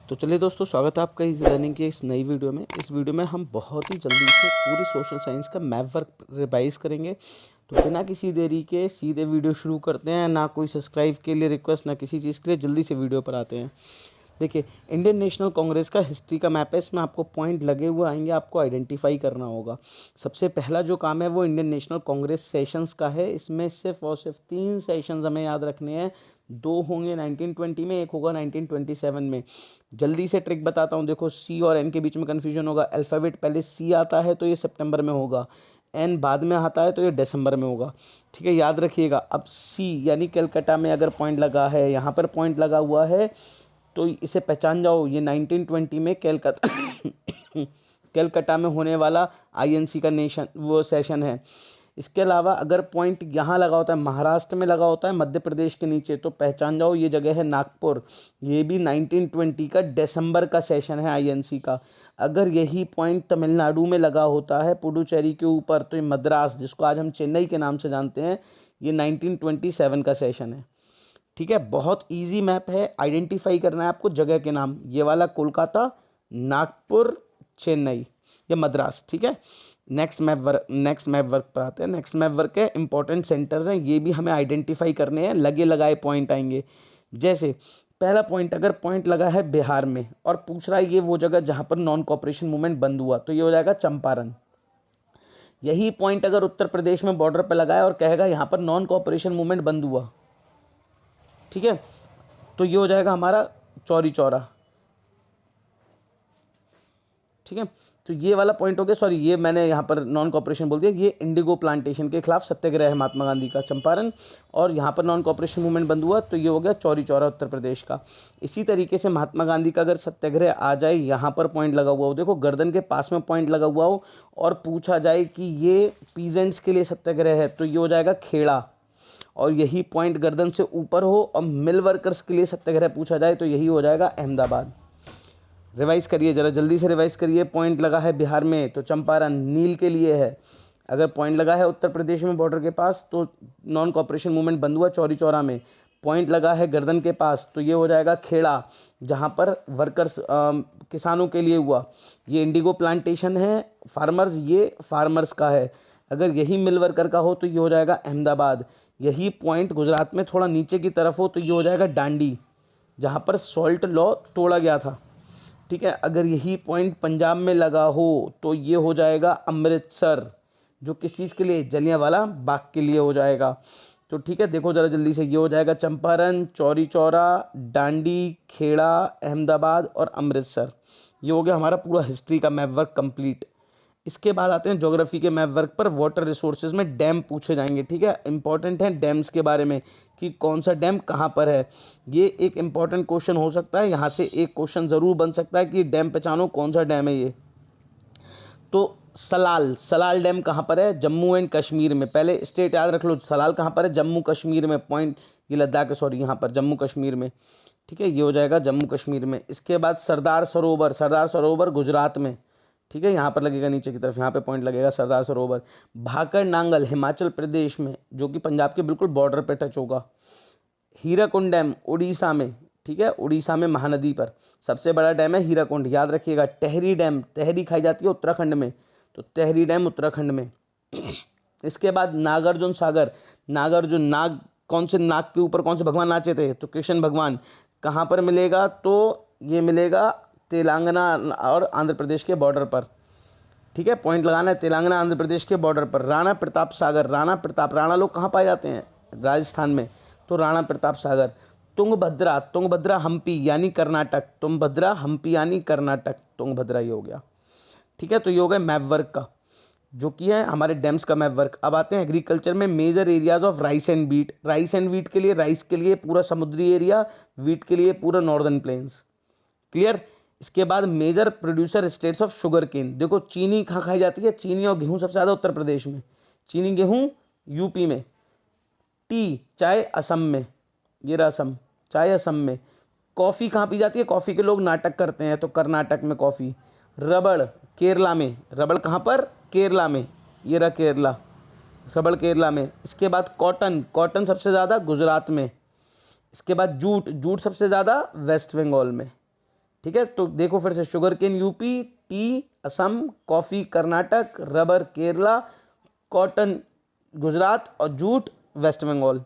तो चलिए दोस्तों, स्वागत है आपका इस लर्निंग की इस नई वीडियो में। इस वीडियो में हम बहुत ही जल्दी से पूरी सोशल साइंस का मैप वर्क रिवाइज करेंगे। तो बिना किसी देरी के सीधे वीडियो शुरू करते हैं। ना कोई सब्सक्राइब के लिए रिक्वेस्ट, ना किसी चीज़ के लिए, जल्दी से वीडियो पर आते हैं। देखिए, इंडियन नेशनल कांग्रेस का हिस्ट्री का मैप है। इसमें आपको पॉइंट लगे हुए आएंगे, आपको आइडेंटिफाई करना होगा। सबसे पहला जो काम है वो इंडियन नेशनल कांग्रेस सेशंस का है। इसमें सिर्फ और सिर्फ 3 सेशंस हमें याद रखने हैं। 2 होंगे 1920 में, एक होगा 1927 में। जल्दी से ट्रिक बताता हूँ। देखो, सी और एन के बीच में कन्फ्यूजन होगा। अल्फ़ाबेट पहले सी आता है तो ये सितंबर में होगा, एन बाद में आता है तो ये दिसंबर में होगा। ठीक है, याद रखिएगा। अब सी यानी कलकत्ता में अगर पॉइंट लगा है, यहाँ पर पॉइंट लगा हुआ है, तो इसे पहचान जाओ। ये 1920 में कलकत्ता में होने वाला आईएनसी का वो सेशन है। इसके अलावा अगर पॉइंट यहाँ लगा होता है, महाराष्ट्र में लगा होता है, मध्य प्रदेश के नीचे, तो पहचान जाओ ये जगह है नागपुर। ये भी 1920 का दिसंबर का सेशन है आईएनसी का। अगर यही पॉइंट तमिलनाडु में लगा होता है, पुडुचेरी के ऊपर, तो ये मद्रास, जिसको आज हम चेन्नई के नाम से जानते हैं, ये 1927 का सेशन है। ठीक है, बहुत इजी मैप है। आइडेंटिफाई करना है आपको जगह के नाम। ये वाला कोलकाता, नागपुर, चेन्नई या मद्रास। ठीक है, नेक्स्ट मैप वर्क पर आते हैं। नेक्स्ट मैप वर्क है इंपॉर्टेंट सेंटर्स हैं, ये भी हमें आइडेंटिफाई करने हैं। लगे लगाए पॉइंट आएंगे। जैसे पहला पॉइंट, अगर पॉइंट लगा है बिहार में और पूछ रहा है ये वो जगह जहाँ पर नॉन कॉपरेशन मूवमेंट बंद हुआ, तो ये हो जाएगा चंपारण। यही पॉइंट अगर उत्तर प्रदेश में बॉर्डर पर लगा है और कहेगा यहाँ पर नॉन कॉपरेशन मूवमेंट बंद हुआ, ठीक है, तो ये हो जाएगा हमारा चौरी चौरा। ठीक है, तो ये वाला पॉइंट हो गया। सॉरी, ये मैंने यहाँ पर नॉन कॉपरेशन बोल दिया। ये इंडिगो प्लांटेशन के खिलाफ सत्याग्रह है महात्मा गांधी का, चंपारण। और यहाँ पर नॉन कॉपरेशन मूवमेंट बंद हुआ, तो ये हो गया चौरी चौरा, उत्तर प्रदेश का। इसी तरीके से महात्मा गांधी का अगर सत्याग्रह आ जाए, यहाँ पर पॉइंट लगा हुआ हो, देखो गर्दन के पास में पॉइंट लगा हुआ हो, और पूछा जाए कि ये पीजेंट्स के लिए सत्याग्रह है, तो ये हो जाएगा खेड़ा। और यही पॉइंट गर्दन से ऊपर हो और मिल वर्कर्स के लिए सत्याग्रह पूछा जाए, तो यही हो जाएगा अहमदाबाद। रिवाइज करिए जरा, जल्दी से रिवाइज करिए। पॉइंट लगा है बिहार में तो चंपारण नील के लिए है। अगर पॉइंट लगा है उत्तर प्रदेश में बॉर्डर के पास, तो नॉन कॉपरेशन मूवमेंट बंद हुआ चौरी चौरा में। पॉइंट लगा है गर्दन के पास, तो ये हो जाएगा खेड़ा, जहाँ पर वर्कर्स किसानों के लिए हुआ। ये इंडिगो प्लांटेशन है, फार्मर्स, ये फार्मर्स का है। अगर यही मिल वर्कर का हो, तो ये हो जाएगा अहमदाबाद। यही पॉइंट गुजरात में थोड़ा नीचे की तरफ हो, तो ये हो जाएगा डांडी, जहाँ पर सॉल्ट लॉ तोड़ा गया था। ठीक है, अगर यही पॉइंट पंजाब में लगा हो, तो ये हो जाएगा अमृतसर, जो किस चीज़ के लिए, जलियांवाला बाग के लिए हो जाएगा। तो ठीक है, देखो ज़रा जल्दी से, ये हो जाएगा चंपारण, चौरी चौरा, डांडी, खेड़ा, अहमदाबाद और अमृतसर। ये हो गया हमारा पूरा हिस्ट्री का मैप वर्क कंप्लीट। इसके बाद आते हैं ज्योग्राफी के मैप वर्क पर। वाटर रिसोर्सेज में डैम पूछे जाएंगे। ठीक है, इंपॉर्टेंट है डैम्स के बारे में, कि कौन सा डैम कहाँ पर है। ये एक इंपॉर्टेंट क्वेश्चन हो सकता है, यहाँ से एक क्वेश्चन ज़रूर बन सकता है कि डैम पहचानो कौन सा डैम है ये। तो सलाल डैम कहाँ पर है, जम्मू एंड कश्मीर में। पहले स्टेट याद रख लो, सलाल कहाँ पर है, जम्मू कश्मीर में। पॉइंट ये लद्दाख है, सॉरी, यहाँ पर जम्मू कश्मीर में। ठीक है, ये हो जाएगा जम्मू कश्मीर में। इसके बाद सरदार सरोवर गुजरात में। ठीक है, यहाँ पर लगेगा नीचे की तरफ, यहाँ पे पॉइंट लगेगा सरदार सरोवर। भाकर नांगल हिमाचल प्रदेश में, जो कि पंजाब के बिल्कुल बॉर्डर पे टच होगा। हीराकुंड डैम उड़ीसा में। ठीक है, उड़ीसा में महानदी पर सबसे बड़ा डैम है हीराकुंड, याद रखिएगा। टहरी डैम, टहरी खाई जाती है उत्तराखंड में, तो टहरी डैम उत्तराखंड में। इसके बाद नागार्जुन सागर, नाग, कौन से नाग के ऊपर कौन से भगवान नाचे थे, तो कृष्ण भगवान। कहाँ पर मिलेगा, तो ये मिलेगा तेलंगाना और आंध्र प्रदेश के बॉर्डर पर। ठीक है, पॉइंट लगाना है तेलंगाना आंध्र प्रदेश के बॉर्डर पर। राणा प्रताप सागर, राणा लोग कहाँ पाए जाते हैं, राजस्थान में, तो राणा प्रताप सागर। तुंगभद्रा हम्पी यानी कर्नाटक, तुंगभद्रा ये हो गया। ठीक है, तो ये हो गया मैप वर्क का, जो कि है हमारे डैम्स का मैप वर्क। अब आते हैं एग्रीकल्चर में। Major areas of rice and wheat के लिए, राइस के लिए पूरा समुद्री एरिया, वीट के लिए पूरा नॉर्दर्न प्लेन्स। क्लियर। इसके बाद major producer states of sugarcane. देखो, चीनी कहाँ खाई जाती है, चीनी और गेहूं सबसे ज़्यादा उत्तर प्रदेश में, चीनी गेहूं यूपी में। टी चाय असम में, ये रहा असम, चाय असम में। कॉफ़ी कहाँ पी जाती है, कॉफ़ी के लोग नाटक करते हैं, तो कर्नाटक में कॉफ़ी। रबड़ केरला में, रबड़ कहाँ पर, केरला में, ये रहा केरला, रबड़ केरला में। इसके बाद कॉटन सबसे ज़्यादा गुजरात में। इसके बाद जूट सबसे ज़्यादा वेस्ट बंगाल में। ठीक है, तो देखो फिर से, sugarcane UP, tea Assam, coffee Karnataka, rubber Kerala, cotton Gujarat और जूट वेस्ट बंगाल।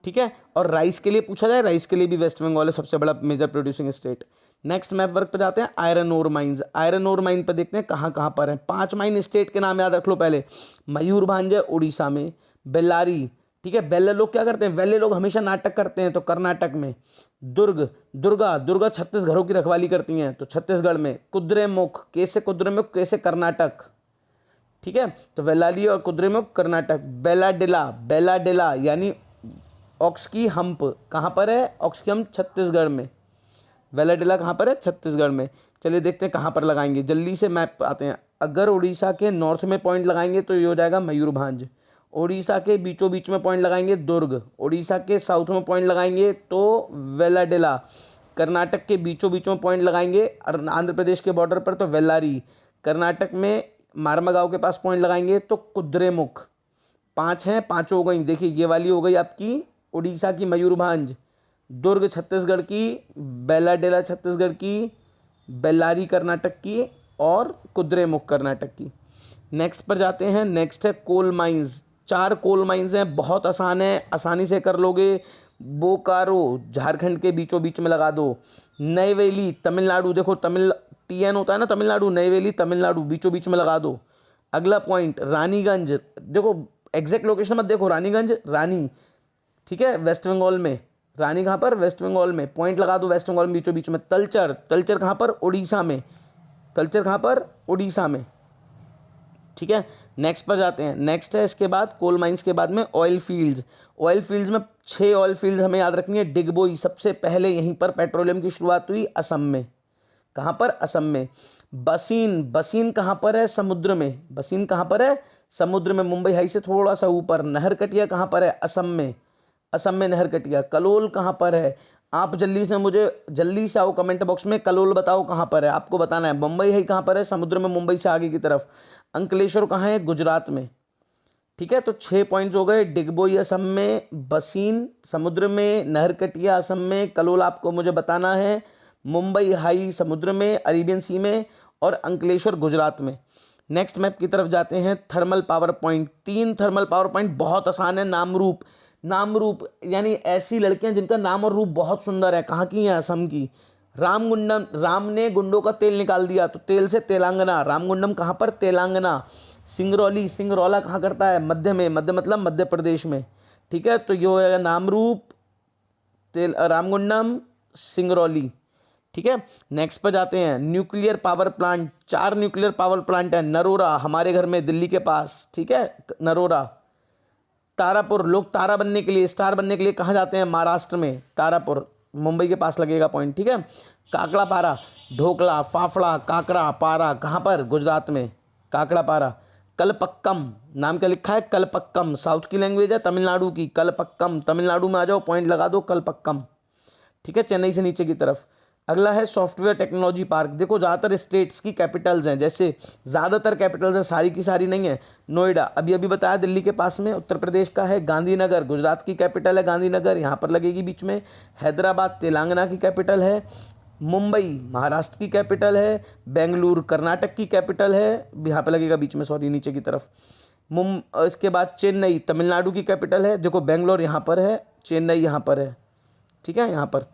ठीक है, और राइस के लिए पूछा जाए, राइस के लिए भी वेस्ट बंगाल है सबसे बड़ा major producing state. Next map work पे जाते हैं, iron ore mines. Iron ore mine पे देखते हैं कहाँ कहाँ पर है। 5 माइन स्टेट के नाम याद रख लो पहले। मयूरभंज है उड़ीसा में, बेल्लारी, ठीक है, बेल्ले लोग क्या करते हैं, वेल्ले लोग हमेशा नाटक करते हैं तो कर्नाटक में। दुर्गा छत्तीसगढ़ों की रखवाली करती हैं तो छत्तीसगढ़ में। कुद्रेमुख, कैसे कुद्रेमुख, कैसे कर्नाटक। ठीक है, तो वेल्लारी और कुद्रेमुख कर्नाटक। बेलाडेला यानी ऑक्स की हम्प कहाँ पर है, ऑक्स की हम्प छत्तीसगढ़ में। वेलाडेला कहाँ पर है, छत्तीसगढ़ में। चलिए देखते हैं कहाँ पर लगाएंगे, जल्दी से मैप आते हैं। अगर उड़ीसा के नॉर्थ में पॉइंट लगाएंगे तो ये हो जाएगा मयूरभंज। उड़ीसा के बीचों बीच में पॉइंट लगाएंगे दुर्ग। उड़ीसा के साउथ में पॉइंट लगाएंगे तो वेलाडेला। कर्नाटक के बीचों बीच में पॉइंट लगाएंगे आंध्र प्रदेश के बॉर्डर पर तो वेल्लारी। कर्नाटक में मारमगांव के पास पॉइंट लगाएंगे तो कुद्रेमुख। 5 हैं, 5 हो गई। देखिए ये वाली हो गई आपकी उड़ीसा की मयूरभंज, दुर्ग छत्तीसगढ़ की, बेलाडेला छत्तीसगढ़ की, बेल्लारी कर्नाटक की और कुद्रेमुख कर्नाटक की। नेक्स्ट पर जाते हैं। नेक्स्ट है कोल माइंस। 4 कोल माइंस हैं, बहुत आसान है, आसानी से कर लोगे। बोकारो झारखंड के बीचों बीच में लगा दो। नईवेली तमिलनाडु, देखो तमिल TN होता है ना तमिलनाडु, नईवेली तमिलनाडु बीचों बीच में लगा दो। अगला पॉइंट रानीगंज, देखो एग्जैक्ट लोकेशन मत देखो, रानीगंज रानी, ठीक है, वेस्ट बंगाल में। रानी कहाँ पर, वेस्ट बंगाल में, पॉइंट लगा दो वेस्ट बंगाल में बीचों बीच में। तलचर कहाँ पर, उड़ीसा में। तलचर कहाँ पर, उड़ीसा में। ठीक है, नेक्स्ट पर जाते हैं। नेक्स्ट है इसके बाद कोल माइंस के बाद में ऑयल फील्ड्स। ऑयल फील्ड्स में 6 ऑयल फील्ड्स हमें याद रखनी है। डिगबोई सबसे पहले यहीं पर पेट्रोलियम की शुरुआत हुई, असम में। कहाँ पर, असम में। बसीन कहाँ पर है, समुद्र में। बसीन कहाँ पर है, समुद्र में, मुंबई हाई से थोड़ा सा ऊपर। नहरकटिया कहाँ पर है, असम में। असम में नहरकटिया। कलोल कहाँ पर है, आप जल्दी से आओ कमेंट बॉक्स में, कलोल बताओ कहाँ पर है, आपको बताना है। बम्बई है कहाँ पर है, समुद्र में, मुंबई से आगे की तरफ। अंकलेश्वर कहाँ है, गुजरात में। ठीक है, तो 6 पॉइंट्स हो गए। डिगबोई असम में, बसीन समुद्र में, नहरकटिया असम में, कलोल आपको मुझे बताना है, मुंबई हाई समुद्र में, अरेबियन सी में, और अंकलेश्वर गुजरात में। नेक्स्ट मैप की तरफ जाते हैं। Thermal power point. 3 thermal power point बहुत आसान है। नामरूप यानी ऐसी लड़कियां जिनका नाम और रूप बहुत सुंदर है। कहाँ की हैं, असम की। रामगुंडम, राम ने गुंडों का तेल निकाल दिया तो तेल से तेलंगाना। रामगुंडम कहाँ पर, तेलंगाना। सिंगरौला कहाँ करता है, मध्य में, मध्य मतलब मध्य प्रदेश में। ठीक है, तो ये हो जाएगा नामरूप, रामगुंडम, सिंगरौली। ठीक है, नेक्स्ट पर जाते हैं। Nuclear power plant. 4 nuclear power plant है। नरोरा हमारे घर में दिल्ली के पास, ठीक है, नरोरा। तारापुर, लोग तारा बनने के लिए, स्टार बनने के लिए कहाँ जाते हैं, महाराष्ट्र में, तारापुर, मुंबई के पास लगेगा पॉइंट। ठीक है, काकड़ा पारा, ढोकला, फाफड़ा, काकड़ा पारा कहाँ पर, गुजरात में, काकड़ा पारा। कलपक्कम, नाम क्या लिखा है, कलपक्कम, साउथ की लैंग्वेज है, तमिलनाडु की। कलपक्कम, तमिलनाडु में आ जाओ, पॉइंट लगा दो, कलपक्कम। ठीक है, चेन्नई से नीचे की तरफ। अगला है सॉफ्टवेयर टेक्नोलॉजी पार्क। देखो ज़्यादातर स्टेट्स की कैपिटल्स हैं, जैसे ज़्यादातर कैपिटल्स हैं, सारी की सारी नहीं है। नोएडा अभी बताया दिल्ली के पास में, उत्तर प्रदेश का है। गांधीनगर गुजरात की कैपिटल है, गांधीनगर यहाँ पर लगेगी बीच में। हैदराबाद तेलंगाना की कैपिटल है। मुंबई महाराष्ट्र की कैपिटल है। बेंगलुरु कर्नाटक की कैपिटल है, यहाँ पर लगेगा बीच में, सॉरी नीचे की तरफ। इसके बाद चेन्नई तमिलनाडु की कैपिटल है। देखो बेंगलोर यहाँ पर है, चेन्नई यहाँ पर है, ठीक है, यहाँ पर।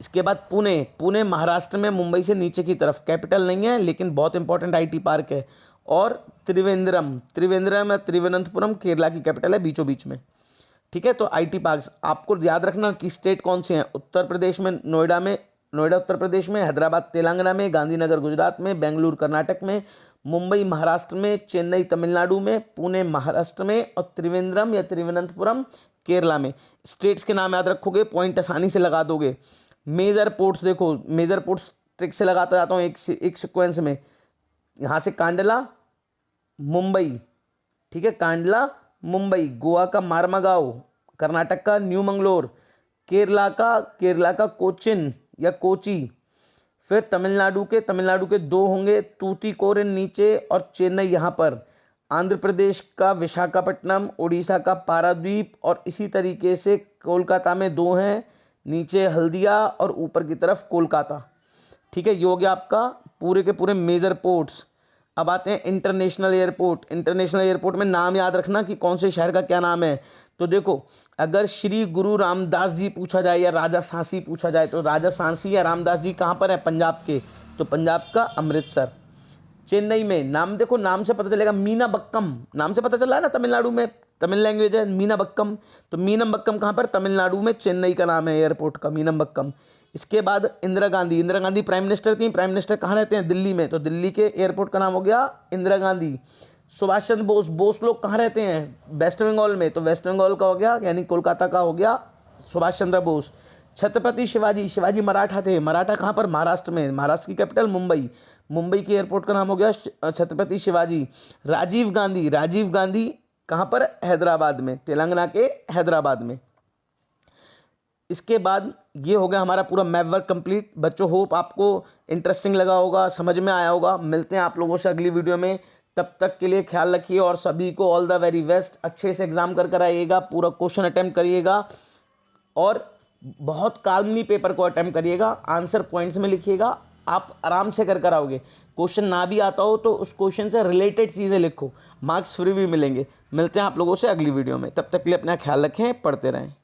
इसके बाद पुणे महाराष्ट्र में, मुंबई से नीचे की तरफ, कैपिटल नहीं है लेकिन बहुत इंपॉर्टेंट IT पार्क है। और त्रिवेंद्रम या तिरुवनंतपुरम केरला की कैपिटल है, बीचों बीच में। ठीक है, तो IT पार्क्स आपको याद रखना कि स्टेट कौन से हैं। उत्तर प्रदेश में नोएडा उत्तर प्रदेश में, हैदराबाद तेलंगाना में, गांधीनगर गुजरात में, बेंगलुरु कर्नाटक में, मुंबई महाराष्ट्र में, चेन्नई तमिलनाडु में, पुणे महाराष्ट्र में, और त्रिवेंद्रम या तिरुवनंतपुरम केरला में। स्टेट्स के नाम याद रखोगे, पॉइंट आसानी से लगा दोगे। मेजर पोर्ट्स, देखो मेजर पोर्ट्स ट्रिक से लगाता जाता हूँ एक सीक्वेंस में। यहाँ से कांडला मुंबई, ठीक है, कांडला मुंबई। गोवा का मारमगांव, कर्नाटक का न्यू मंगलोर, केरला का कोचिन या कोची। फिर तमिलनाडु के 2 होंगे, तूतीकोरिन नीचे और चेन्नई यहाँ पर। आंध्र प्रदेश का विशाखापट्टनम, उड़ीसा का पारादीप, और इसी तरीके से कोलकाता में 2 हैं, नीचे हल्दिया और ऊपर की तरफ कोलकाता। ठीक है, ये हो गया आपका पूरे के पूरे मेजर पोर्ट्स। अब आते हैं इंटरनेशनल एयरपोर्ट। इंटरनेशनल एयरपोर्ट में नाम याद रखना कि कौन से शहर का क्या नाम है। तो देखो, अगर श्री गुरु रामदास जी पूछा जाए या राजा सांसी पूछा जाए, तो राजा सांसी या रामदास जी कहाँ पर है? पंजाब के, तो पंजाब का अमृतसर। चेन्नई में नाम देखो, नाम से पता चलेगा, मीनाबक्कम, नाम से पता चला है ना, तमिलनाडु में तमिल लैंग्वेज है मीनाबक्कम। तो मीनमबक्कम कहाँ पर? तमिलनाडु में, चेन्नई का नाम है एयरपोर्ट का, मीनमबक्कम। इसके बाद इंदिरा गांधी। इंदिरा गांधी प्राइम मिनिस्टर थी। प्राइम मिनिस्टर कहाँ रहते हैं? दिल्ली में, तो दिल्ली के एयरपोर्ट का नाम हो गया इंदिरा गांधी। सुभाष चंद्र बोस। बोस लोग कहाँ रहते हैं? वेस्ट बंगाल में, तो वेस्ट बंगाल का हो गया, यानी कोलकाता का हो गया सुभाष चंद्र बोस। छत्रपति शिवाजी। शिवाजी मराठा थे। मराठा कहाँ पर? महाराष्ट्र में। महाराष्ट्र की कैपिटल मुंबई। मुंबई के एयरपोर्ट का नाम हो गया छत्रपति शिवाजी। राजीव गांधी। राजीव गांधी कहाँ पर? हैदराबाद में, तेलंगाना के हैदराबाद में। इसके बाद ये हो गया हमारा पूरा मैप वर्क कंप्लीट। बच्चों, होप आपको इंटरेस्टिंग लगा होगा, समझ में आया होगा। मिलते हैं आप लोगों से अगली वीडियो में। तब तक के लिए ख्याल रखिए और सभी को ऑल द वेरी बेस्ट। अच्छे से एग्जाम कर आइएगा, पूरा क्वेश्चन अटेम्प्ट करिएगा और बहुत काल्मली पेपर को अटेम्प्ट करिएगा। आंसर पॉइंट्स में लिखिएगा, आप आराम से कर आओगे। क्वेश्चन ना भी आता हो तो उस क्वेश्चन से रिलेटेड चीज़ें लिखो, मार्क्स फ्री भी मिलेंगे। मिलते हैं आप लोगों से अगली वीडियो में। तब तक के लिए अपना ख्याल रखें, पढ़ते रहें।